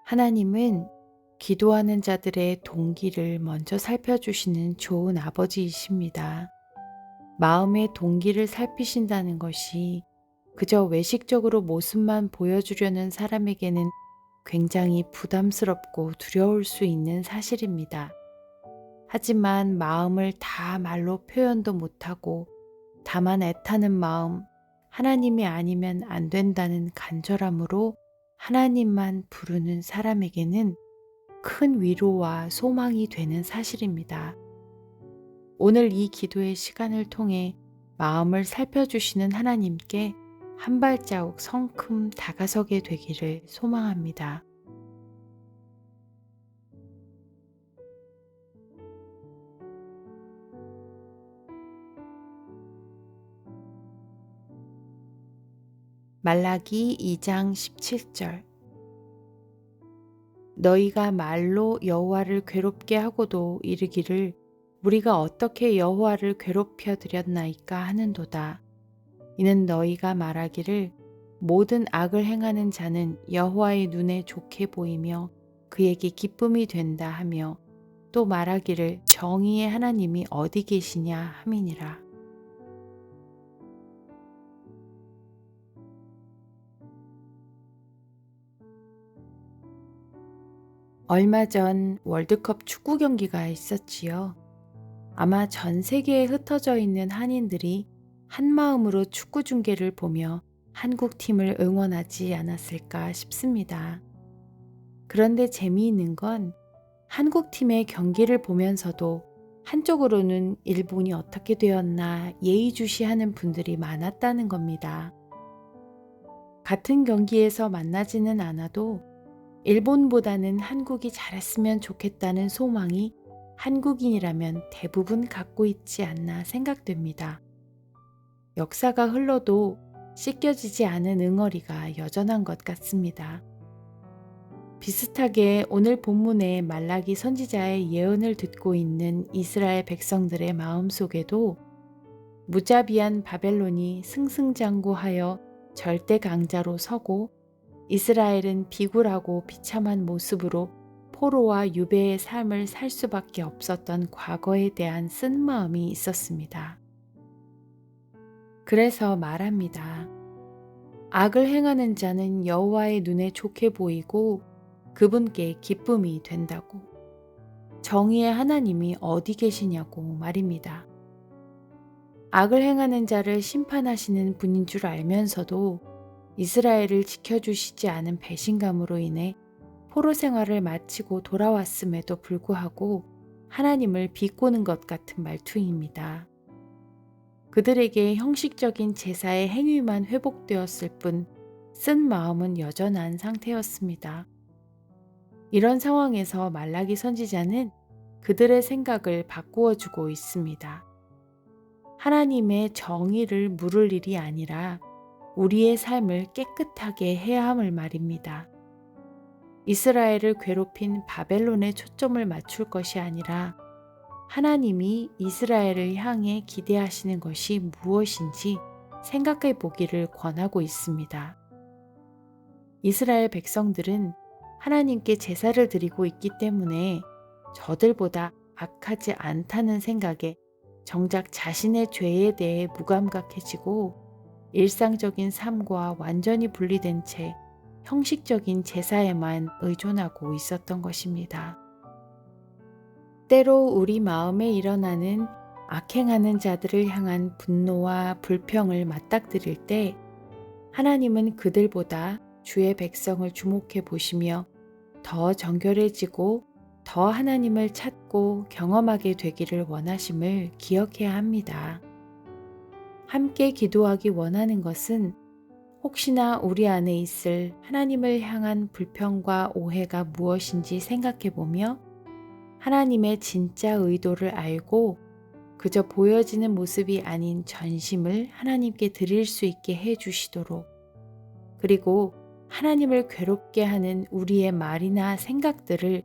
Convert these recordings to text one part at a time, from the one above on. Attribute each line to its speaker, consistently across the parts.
Speaker 1: 하나님은 기도하는 자들의 동기를 먼저 살펴주시는 좋은 아버지이십니다. 마음의 동기를 살피신다는 것이 그저 외식적으로 모습만 보여주려는 사람에게는 굉장히 부담스럽고 두려울 수 있는 사실입니다. 하지만 마음을 다 말로 표현도 못하고 다만 애타는 마음, 하나님이 아니면 안 된다는 간절함으로 하나님만 부르는 사람에게는 큰 위로와 소망이 되는 사실입니다. 오늘 이 기도의 시간을 통해 마음을 살펴주시는 하나님께 한 발자국 성큼 다가서게 되기를 소망합니다. 말라기 2장 17절. 너희가 말로 여호와를 괴롭게 하고도 이르기를 우리가 어떻게 여호와를 괴롭혀 드렸나이까 하는도다. 이는 너희가 말하기를 모든 악을 행하는 자는 여호와의 눈에 좋게 보이며 그에게 기쁨이 된다 하며 또 말하기를 정의의 하나님이 어디 계시냐 함이니라. 얼마 전 월드컵 축구 경기가 있었지요. 아마 전 세계에 흩어져 있는 한인들이 한마음으로 축구 중계를 보며 한국 팀을 응원하지 않았을까 싶습니다. 그런데 재미있는 건 한국 팀의 경기를 보면서도 한쪽으로는 일본이 어떻게 되었나 예의주시하는 분들이 많았다는 겁니다. 같은 경기에서 만나지는 않아도 일본보다는 한국이 잘했으면 좋겠다는 소망이 한국인이라면 대부분 갖고 있지 않나 생각됩니다. 역사가 흘러도 씻겨지지 않은 응어리가 여전한 것 같습니다. 비슷하게 오늘 본문의 말라기 선지자의 예언을 듣고 있는 이스라엘 백성들의 마음속에도 무자비한 바벨론이 승승장구하여 절대 강자로 서고 이스라엘은 비굴하고 비참한 모습으로 포로와 유배의 삶을 살 수밖에 없었던 과거에 대한 쓴마음이 있었습니다. 그래서 말합니다. 악을 행하는 자는 여호와의 눈에 좋게 보이고 그분께 기쁨이 된다고. 정의의 하나님이 어디 계시냐고 말입니다. 악을 행하는 자를 심판하시는 분인 줄 알면서도 이스라엘을 지켜주시지 않은 배신감으로 인해 포로 생활을 마치고 돌아왔음에도 불구하고 하나님을 비꼬는 것 같은 말투입니다. 그들에게 형식적인 제사의 행위만 회복되었을 뿐 쓴 마음은 여전한 상태였습니다. 이런 상황에서 말라기 선지자는 그들의 생각을 바꾸어 주고 있습니다. 하나님의 정의를 물을 일이 아니라 우리의 삶을 깨끗하게 해야 함을 말입니다. 이스라엘을 괴롭힌 바벨론에 초점을 맞출 것이 아니라 하나님이 이스라엘을 향해 기대하시는 것이 무엇인지 생각해 보기를 권하고 있습니다. 이스라엘 백성들은 하나님께 제사를 드리고 있기 때문에 저들보다 악하지 않다는 생각에 정작 자신의 죄에 대해 무감각해지고 일상적인 삶과 완전히 분리된 채 형식적인 제사에만 의존하고 있었던 것입니다. 때로 우리 마음에 일어나는 악행하는 자들을 향한 분노와 불평을 맞닥뜨릴 때 하나님은 그들보다 주의 백성을 주목해 보시며 더 정결해지고 더 하나님을 찾고 경험하게 되기를 원하심을 기억해야 합니다. 함께 기도하기 원하는 것은 혹시나 우리 안에 있을 하나님을 향한 불평과 오해가 무엇인지 생각해 보며 하나님의 진짜 의도를 알고 그저 보여지는 모습이 아닌 전심을 하나님께 드릴 수 있게 해 주시도록, 그리고 하나님을 괴롭게 하는 우리의 말이나 생각들을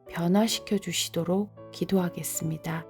Speaker 1: 변화시켜 주시도록 기도하겠습니다.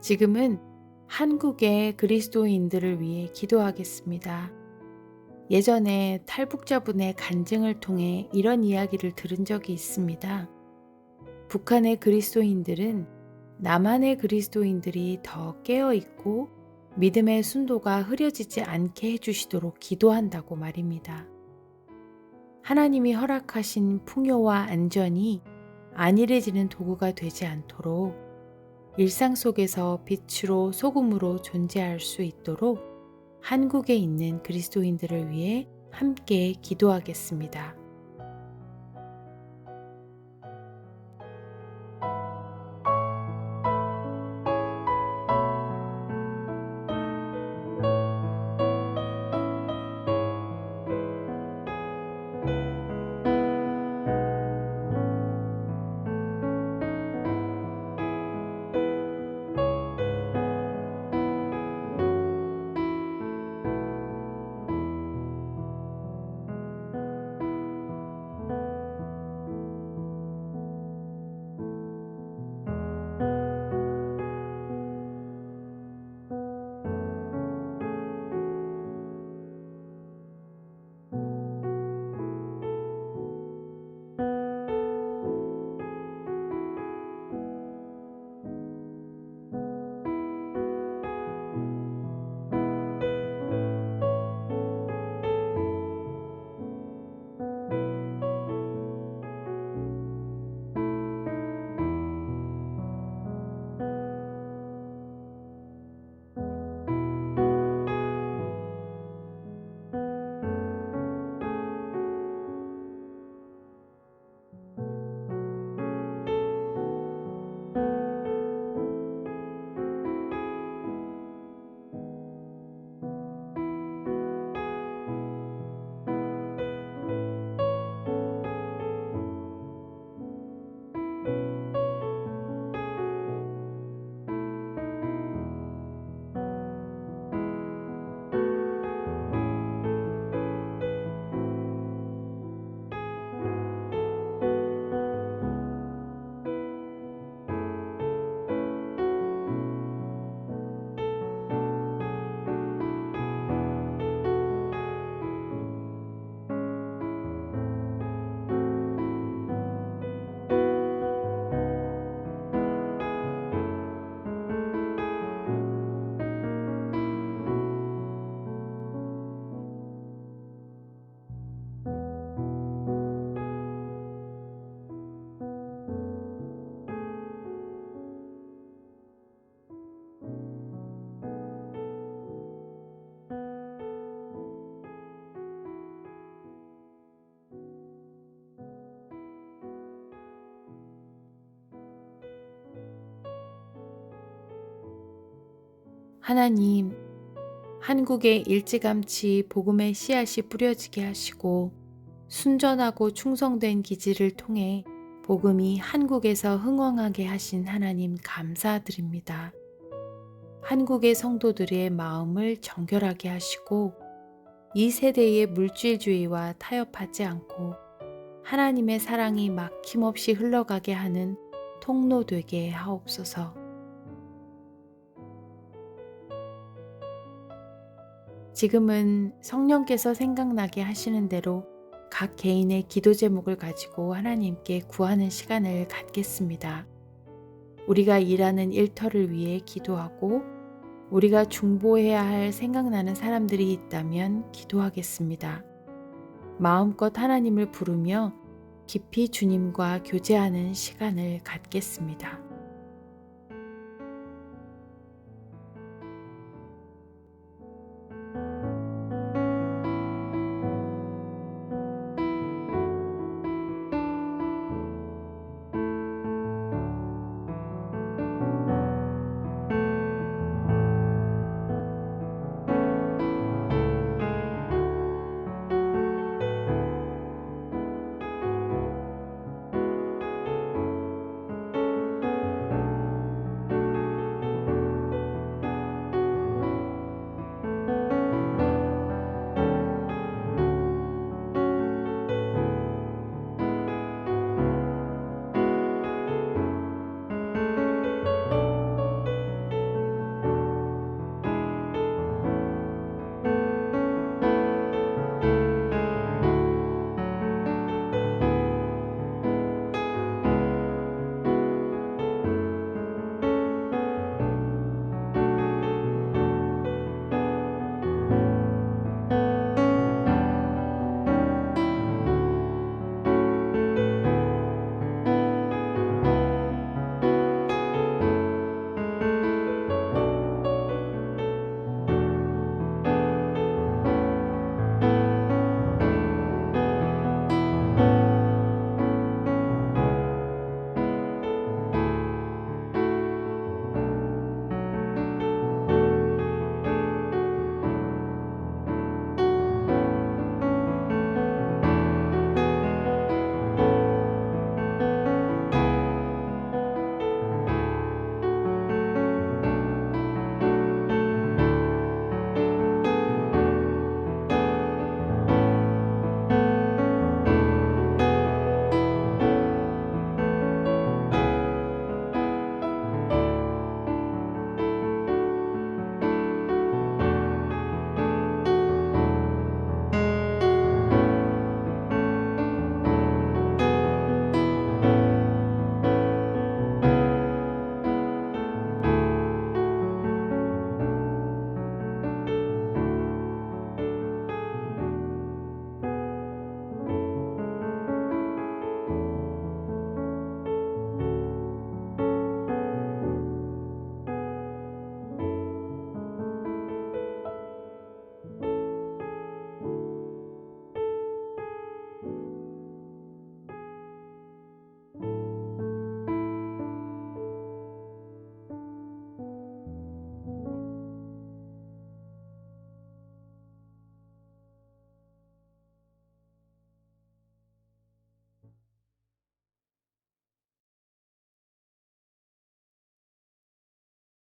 Speaker 1: 지금은 한국의 그리스도인들을 위해 기도하겠습니다. 예전에 탈북자분의 간증을 통해 이런 이야기를 들은 적이 있습니다. 북한의 그리스도인들은 남한의 그리스도인들이 더 깨어있고 믿음의 순도가 흐려지지 않게 해주시도록 기도한다고 말입니다. 하나님이 허락하신 풍요와 안전이 안일해지는 도구가 되지 않도록 일상 속에서 빛으로 소금으로 존재할 수 있도록 한국에 있는 그리스도인들을 위해 함께 기도하겠습니다. 하나님, 한국에 일찌감치 복음의 씨앗이 뿌려지게 하시고 순전하고 충성된 기지를 통해 복음이 한국에서 흥왕하게 하신 하나님 감사드립니다. 한국의 성도들의 마음을 정결하게 하시고 이 세대의 물질주의와 타협하지 않고 하나님의 사랑이 막힘없이 흘러가게 하는 통로 되게 하옵소서. 지금은 성령께서 생각나게 하시는 대로 각 개인의 기도 제목을 가지고 하나님께 구하는 시간을 갖겠습니다. 우리가 일하는 일터를 위해 기도하고 우리가 중보해야 할 생각나는 사람들이 있다면 기도하겠습니다. 마음껏 하나님을 부르며 깊이 주님과 교제하는 시간을 갖겠습니다.